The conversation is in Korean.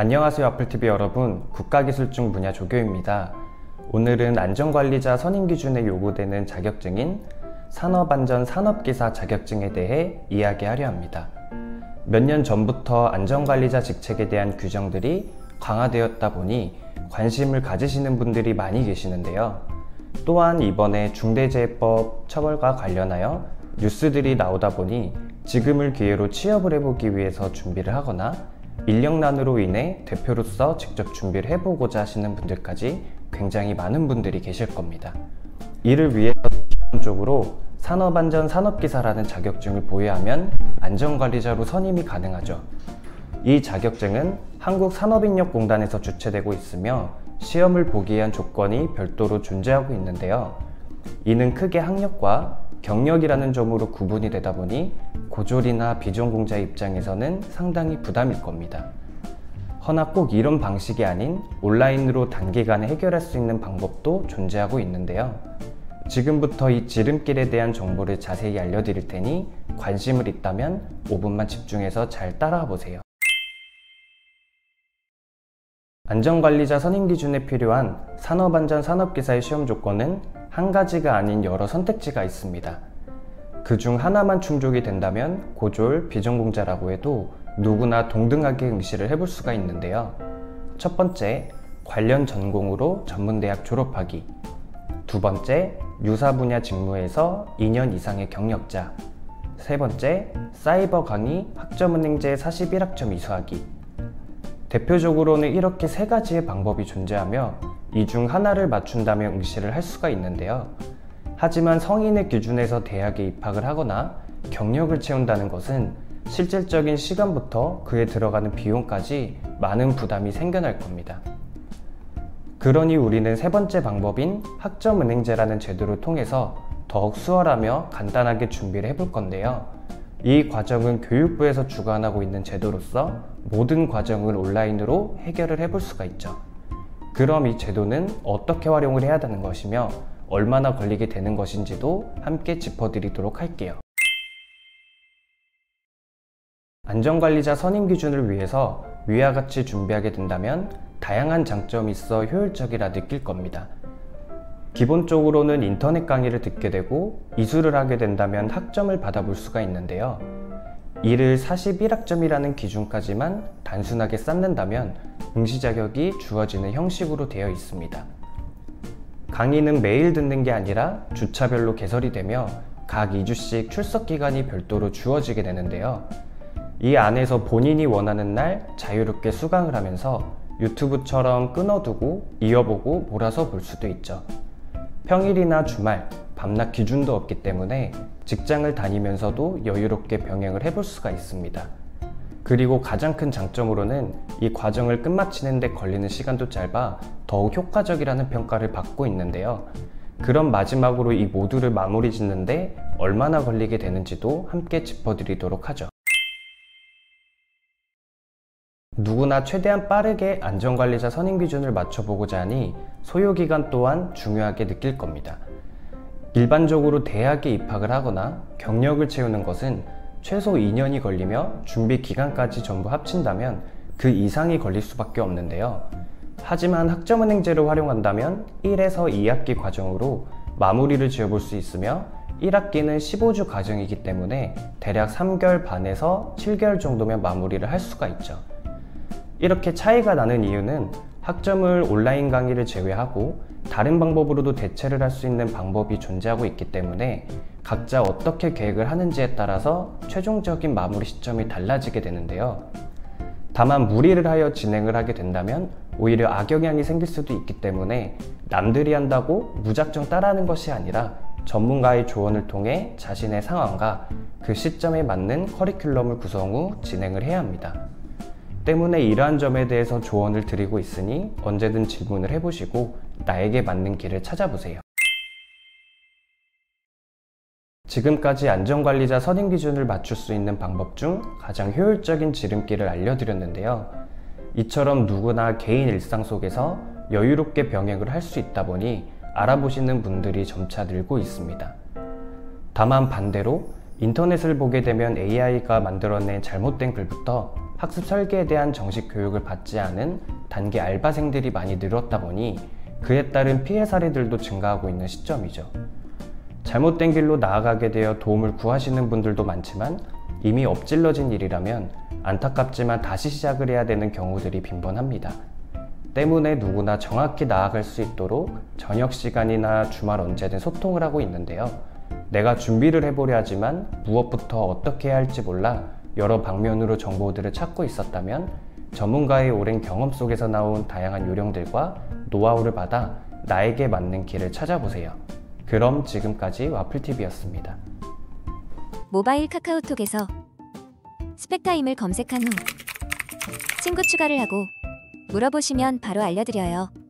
안녕하세요 아플TV 여러분, 국가기술증 분야 조교입니다. 오늘은 안전관리자 선임기준에 요구되는 자격증인 산업안전 산업기사 자격증에 대해 이야기하려 합니다. 몇 년 전부터 안전관리자 직책에 대한 규정들이 강화되었다 보니 관심을 가지시는 분들이 많이 계시는데요. 또한 이번에 중대재해법 처벌과 관련하여 뉴스들이 나오다 보니 지금을 기회로 취업을 해보기 위해서 준비를 하거나 인력난으로 인해 대표로서 직접 준비를 해보고자 하시는 분들까지 굉장히 많은 분들이 계실 겁니다. 이를 위해서 기본적으로 산업안전 산업기사라는 자격증을 보유하면 안전관리자로 선임이 가능하죠. 이 자격증은 한국산업인력공단에서 주최되고 있으며 시험을 보기 위한 조건이 별도로 존재하고 있는데요. 이는 크게 학력과 경력이라는 점으로 구분이 되다 보니 고졸이나 비전공자 입장에서는 상당히 부담일 겁니다. 허나 꼭 이런 방식이 아닌 온라인으로 단기간에 해결할 수 있는 방법도 존재하고 있는데요. 지금부터 이 지름길에 대한 정보를 자세히 알려드릴 테니 관심을 있다면 5분만 집중해서 잘 따라와 보세요. 안전관리자 선임기준에 필요한 산업안전 산업기사의 시험 조건은 한 가지가 아닌 여러 선택지가 있습니다. 그중 하나만 충족이 된다면 고졸, 비전공자라고 해도 누구나 동등하게 응시를 해볼 수가 있는데요. 첫 번째, 관련 전공으로 전문대학 졸업하기. 두 번째, 유사 분야 직무에서 2년 이상의 경력자. 세 번째, 사이버 강의 학점은행제 41학점 이수하기. 대표적으로는 이렇게 세 가지의 방법이 존재하며 이 중 하나를 맞춘다면 응시를 할 수가 있는데요. 하지만 성인의 기준에서 대학에 입학을 하거나 경력을 채운다는 것은 실질적인 시간부터 그에 들어가는 비용까지 많은 부담이 생겨날 겁니다. 그러니 우리는 세 번째 방법인 학점은행제라는 제도를 통해서 더욱 수월하며 간단하게 준비를 해볼 건데요. 이 과정은 교육부에서 주관하고 있는 제도로서 모든 과정을 온라인으로 해결을 해볼 수가 있죠. 그럼 이 제도는 어떻게 활용을 해야 하는 것이며 얼마나 걸리게 되는 것인지도 함께 짚어드리도록 할게요. 안전관리자 선임 기준을 위해서 위와 같이 준비하게 된다면 다양한 장점이 있어 효율적이라 느낄 겁니다. 기본적으로는 인터넷 강의를 듣게 되고 이수를 하게 된다면 학점을 받아볼 수가 있는데요. 이를 41학점이라는 기준까지만 단순하게 쌓는다면 응시 자격이 주어지는 형식으로 되어 있습니다. 강의는 매일 듣는 게 아니라 주차별로 개설이 되며 각 2주씩 출석 기간이 별도로 주어지게 되는데요. 이 안에서 본인이 원하는 날 자유롭게 수강을 하면서 유튜브처럼 끊어두고 이어보고 몰아서 볼 수도 있죠. 평일이나 주말, 밤낮 기준도 없기 때문에 직장을 다니면서도 여유롭게 병행을 해볼 수가 있습니다. 그리고 가장 큰 장점으로는 이 과정을 끝마치는 데 걸리는 시간도 짧아 더욱 효과적이라는 평가를 받고 있는데요. 그럼 마지막으로 이 모두를 마무리 짓는데 얼마나 걸리게 되는지도 함께 짚어드리도록 하죠. 누구나 최대한 빠르게 안전관리자 선임 기준을 맞춰보고자 하니 소요기간 또한 중요하게 느낄 겁니다. 일반적으로 대학에 입학을 하거나 경력을 채우는 것은 최소 2년이 걸리며 준비 기간까지 전부 합친다면 그 이상이 걸릴 수밖에 없는데요. 하지만 학점은행제를 활용한다면 1에서 2학기 과정으로 마무리를 지어볼 수 있으며 1학기는 15주 과정이기 때문에 대략 3개월 반에서 7개월 정도면 마무리를 할 수가 있죠. 이렇게 차이가 나는 이유는 학점을 온라인 강의를 제외하고 다른 방법으로도 대체를 할 수 있는 방법이 존재하고 있기 때문에 각자 어떻게 계획을 하는지에 따라서 최종적인 마무리 시점이 달라지게 되는데요. 다만 무리를 하여 진행을 하게 된다면 오히려 악영향이 생길 수도 있기 때문에 남들이 한다고 무작정 따라하는 것이 아니라 전문가의 조언을 통해 자신의 상황과 그 시점에 맞는 커리큘럼을 구성 후 진행을 해야 합니다. 때문에 이러한 점에 대해서 조언을 드리고 있으니 언제든 질문을 해보시고 나에게 맞는 길을 찾아보세요. 지금까지 안전관리자 선임 기준을 맞출 수 있는 방법 중 가장 효율적인 지름길을 알려드렸는데요. 이처럼 누구나 개인 일상 속에서 여유롭게 병행을 할 수 있다 보니 알아보시는 분들이 점차 늘고 있습니다. 다만 반대로 인터넷을 보게 되면 AI가 만들어낸 잘못된 글부터 학습 설계에 대한 정식 교육을 받지 않은 단기 알바생들이 많이 늘었다 보니 그에 따른 피해 사례들도 증가하고 있는 시점이죠. 잘못된 길로 나아가게 되어 도움을 구하시는 분들도 많지만 이미 엎질러진 일이라면 안타깝지만 다시 시작을 해야 되는 경우들이 빈번합니다. 때문에 누구나 정확히 나아갈 수 있도록 저녁 시간이나 주말 언제든 소통을 하고 있는데요. 내가 준비를 해보려 하지만 무엇부터 어떻게 해야 할지 몰라 여러 방면으로 정보들을 찾고 있었다면 전문가의 오랜 경험 속에서 나온 다양한 요령들과 노하우를 받아 나에게 맞는 길을 찾아보세요. 그럼 지금까지 와플TV였습니다. 모바일 카카오톡에서 스펙타임을 검색한 후 친구 추가를 하고 물어보시면 바로 알려드려요.